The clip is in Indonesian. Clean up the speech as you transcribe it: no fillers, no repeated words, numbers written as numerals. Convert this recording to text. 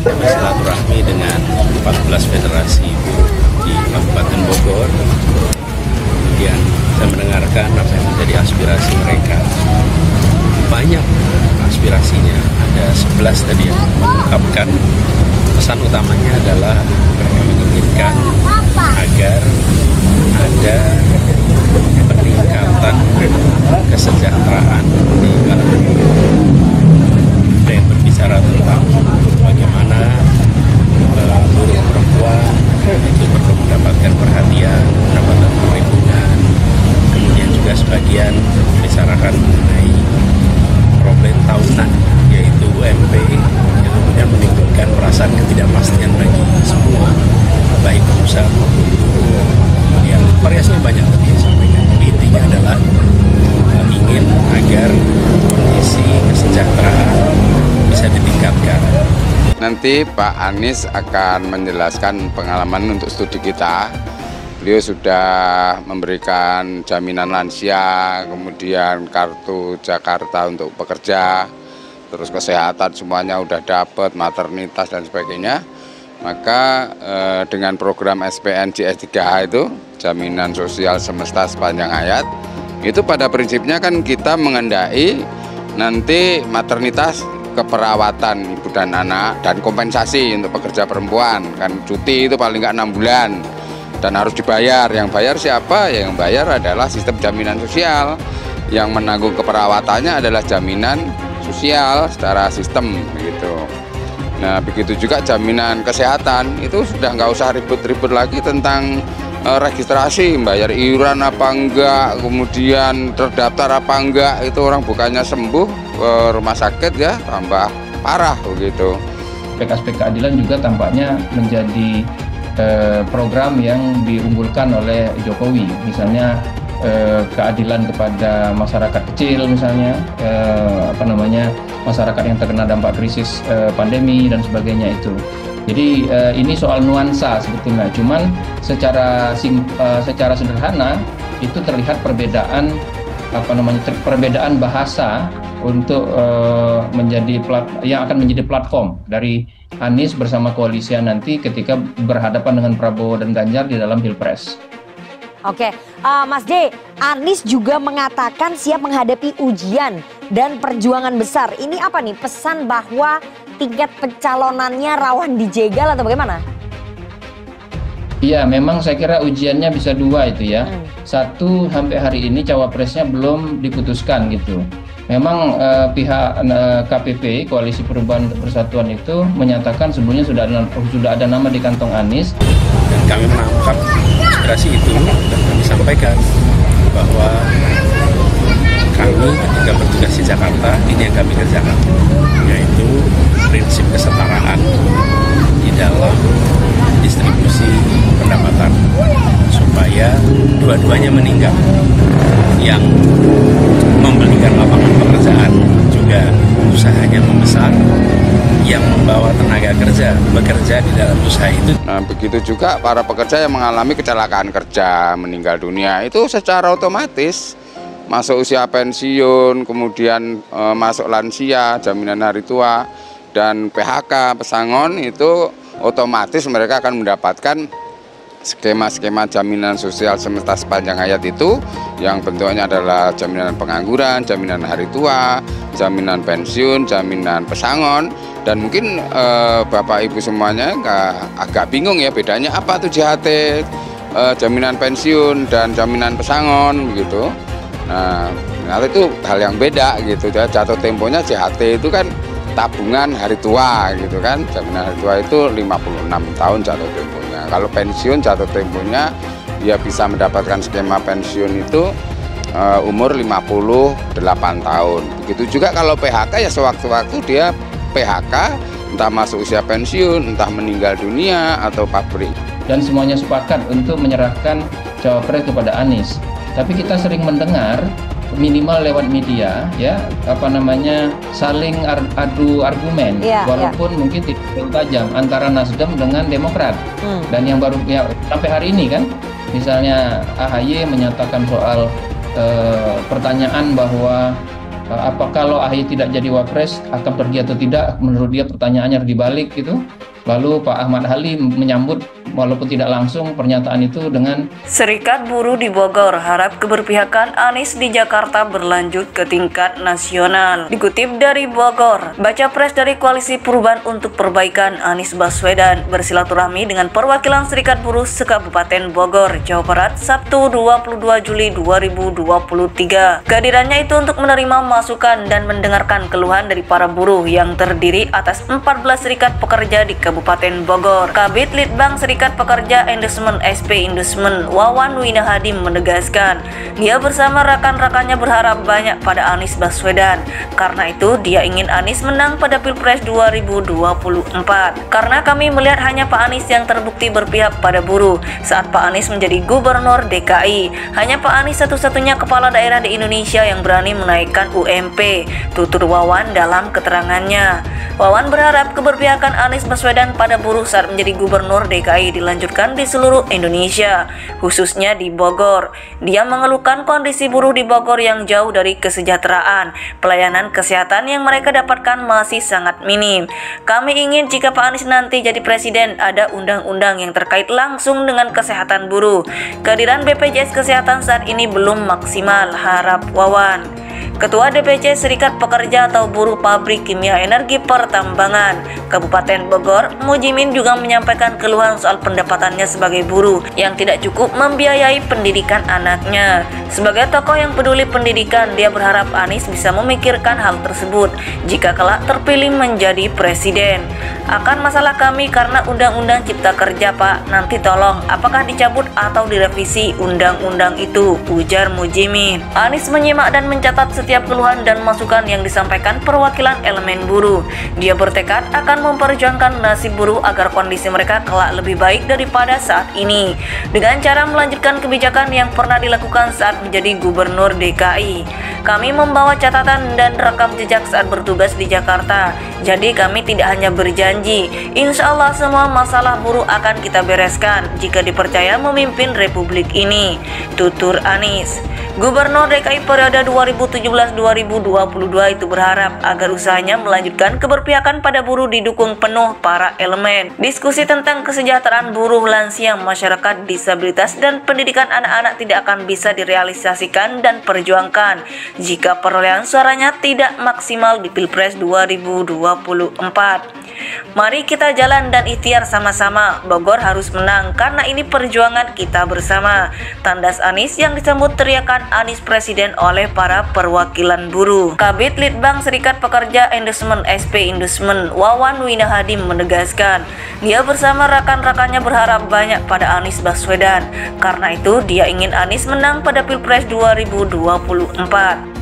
bersilaturahmi dengan 14 federasi buruh di Kabupaten Bogor. Kemudian saya mendengarkan apa yang menjadi aspirasi mereka. Banyak aspirasinya, ada 11 tadi yang mengungkapkan pesan utamanya adalah mereka menginginkan agar ada peningkatan kesejahteraan di kalangan buruh. Ada yang berbicara tentang bagaimana buruh perempuan itu perlu mendapatkan perhatian, mendapatkan perlindungan. Kemudian juga sebagian membicarakan mengenai problem tahunan, yaitu UMP, yang kemudian menimbulkan perasaan ketidakpastian bagi semua, baik pengusaha maupun buruh. Kemudian variasinya banyak tadi yang disampaikan. Jadi intinya adalah ingin agar kondisi kesejahteraan bisa ditingkatkan. Nanti Pak Anies akan menjelaskan pengalaman untuk studi kita. Beliau sudah memberikan jaminan lansia, kemudian kartu Jakarta untuk pekerja, terus kesehatan semuanya udah dapat, maternitas dan sebagainya. Maka dengan program SPN JS3H itu, jaminan sosial semesta sepanjang hayat, itu pada prinsipnya kan kita mengendai nanti maternitas, keperawatan ibu dan anak, dan kompensasi untuk pekerja perempuan. Kan cuti itu paling nggak 6 bulan. Dan harus dibayar. Yang bayar siapa? Ya, yang bayar adalah sistem jaminan sosial. Yang menanggung keperawatannya adalah jaminan sosial secara sistem begitu. Nah, begitu juga jaminan kesehatan itu sudah nggak usah ribut-ribut lagi tentang registrasi, bayar iuran apa enggak, kemudian terdaftar apa enggak. Itu orang bukannya sembuh ke rumah sakit ya tambah parah begitu. Aspek keadilan juga tampaknya menjadi program yang diunggulkan oleh Jokowi, misalnya keadilan kepada masyarakat kecil, misalnya masyarakat yang terkena dampak krisis pandemi dan sebagainya itu. Jadi ini soal nuansa sebetulnya, cuman secara sederhana itu terlihat perbedaan bahasa untuk yang akan menjadi platform dari Anies bersama koalisi nanti ketika berhadapan dengan Prabowo dan Ganjar di dalam Pilpres. Oke, Mas J, Anies juga mengatakan siap menghadapi ujian dan perjuangan besar. Ini apa nih, pesan bahwa tingkat pencalonannya rawan dijegal atau bagaimana? Iya, memang saya kira ujiannya bisa dua itu ya. Satu, sampai hari ini cawapresnya belum diputuskan gitu. Memang pihak KPP, Koalisi Perubahan untuk Persatuan itu menyatakan sebelumnya sudah ada nama di kantong Anies. Dan kami menangkap aspirasi itu dan kami sampaikan bahwa kami ketika bertugas di Jakarta, ini yang kami kerjakan, yaitu prinsip kesetaraan di dalam distribusi pendapatan supaya dua-duanya meningkat. Yang memberikan lapangan pekerjaan juga usahanya membesar, yang membawa tenaga kerja bekerja di dalam usaha itu. Nah, begitu juga para pekerja yang mengalami kecelakaan kerja, meninggal dunia, itu secara otomatis masuk usia pensiun, kemudian masuk lansia, jaminan hari tua, dan PHK, pesangon, itu otomatis mereka akan mendapatkan skema-skema jaminan sosial semesta sepanjang hayat itu, yang bentuknya adalah jaminan pengangguran, jaminan hari tua, jaminan pensiun, jaminan pesangon. Dan mungkin Bapak Ibu semuanya agak bingung ya, bedanya apa tuh JHT, jaminan pensiun dan jaminan pesangon begitu. Nah, ternyata itu hal yang beda gitu. Jatuh temponya JHT itu kan tabungan hari tua gitu kan, jaminan hari tua itu 56 tahun jatuh temponya. Kalau pensiun jatuh temponya dia bisa mendapatkan skema pensiun itu umur 58 tahun. Begitu juga kalau PHK ya sewaktu-waktu dia PHK, entah masuk usia pensiun, entah meninggal dunia atau pabrik. Dan semuanya sepakat untuk menyerahkan cawapres kepada Anies. Tapi kita sering mendengar minimal lewat media ya saling adu argumen walaupun mungkin tidak terlalu tajam antara Nasdem dengan Demokrat. Dan yang baru ya, sampai hari ini kan misalnya AHY menyatakan soal pertanyaan bahwa Apa kalau AHY tidak jadi wapres akan pergi atau tidak? Menurut dia pertanyaannya harus dibalik gitu. Lalu Pak Ahmad Halim menyambut walaupun tidak langsung pernyataan itu dengan Serikat Buruh di Bogor harap keberpihakan Anies di Jakarta berlanjut ke tingkat nasional. Dikutip dari Bogor, baca pres dari Koalisi Perubahan untuk Perbaikan Anies Baswedan bersilaturahmi dengan perwakilan Serikat Buruh se-Kabupaten Bogor, Jawa Barat, Sabtu 22 Juli 2023. Kehadirannya itu untuk menerima masukan dan mendengarkan keluhan dari para buruh yang terdiri atas 14 serikat pekerja di Kabupaten Bogor. Kabid Litbang Serikat Pekerja Endosmen SP Endosmen Wawan Winahadi menegaskan, dia bersama rekan-rekannya berharap banyak pada Anies Baswedan. Karena itu dia ingin Anies menang pada Pilpres 2024. Karena kami melihat hanya Pak Anies yang terbukti berpihak pada buruh saat Pak Anies menjadi Gubernur DKI. Hanya Pak Anies satu-satunya kepala daerah di Indonesia yang berani menaikkan UMP, tutur Wawan dalam keterangannya. Wawan berharap keberpihakan Anies Baswedan pada buruh saat menjadi Gubernur DKI dilanjutkan di seluruh Indonesia, khususnya di Bogor. Dia mengeluhkan kondisi buruh di Bogor yang jauh dari kesejahteraan. Pelayanan kesehatan yang mereka dapatkan masih sangat minim. Kami ingin jika Pak Anies nanti jadi presiden ada undang-undang yang terkait langsung dengan kesehatan buruh. Kehadiran BPJS Kesehatan saat ini belum maksimal, harap Wawan. Ketua DPC Serikat Pekerja atau Buruh Pabrik Kimia Energi Pertambangan Kabupaten Bogor, Mujimin juga menyampaikan keluhan soal pendapatannya sebagai buruh yang tidak cukup membiayai pendidikan anaknya. Sebagai tokoh yang peduli pendidikan, dia berharap Anies bisa memikirkan hal tersebut jika kelak terpilih menjadi presiden. Akan masalah kami karena Undang-Undang Cipta Kerja, Pak. Nanti tolong, apakah dicabut atau direvisi undang-undang itu, ujar Mujimin. Anies menyimak dan mencatat setiap keluhan dan masukan yang disampaikan perwakilan elemen buruh. Dia bertekad akan memperjuangkan nasib buruh agar kondisi mereka kelak lebih baik daripada saat ini, dengan cara melanjutkan kebijakan yang pernah dilakukan saat menjadi Gubernur DKI. Kami membawa catatan dan rekam jejak saat bertugas di Jakarta. Jadi kami tidak hanya berjanji, insya Allah semua masalah buruh akan kita bereskan jika dipercaya memimpin Republik ini, tutur Anies. Gubernur DKI periode 2017-2022 itu berharap agar usahanya melanjutkan keberpihakan pada buruh didukung penuh para elemen. Diskusi tentang kesejahteraan buruh, lansia, masyarakat disabilitas, dan pendidikan anak-anak tidak akan bisa direalisasikan dan perjuangkan jika perolehan suaranya tidak maksimal di Pilpres 2024. Mari kita jalan dan ikhtiar sama-sama. Bogor harus menang karena ini perjuangan kita bersama. Tandas Anies yang disambut teriakan Anies Presiden oleh para perwakilan buruh. Kabid Litbang Serikat Pekerja Endosmen SP Endosmen Wawan Winahadi menegaskan, dia bersama rekan-rekannya berharap banyak pada Anies Baswedan. Karena itu dia ingin Anies menang pada Pilpres 2024.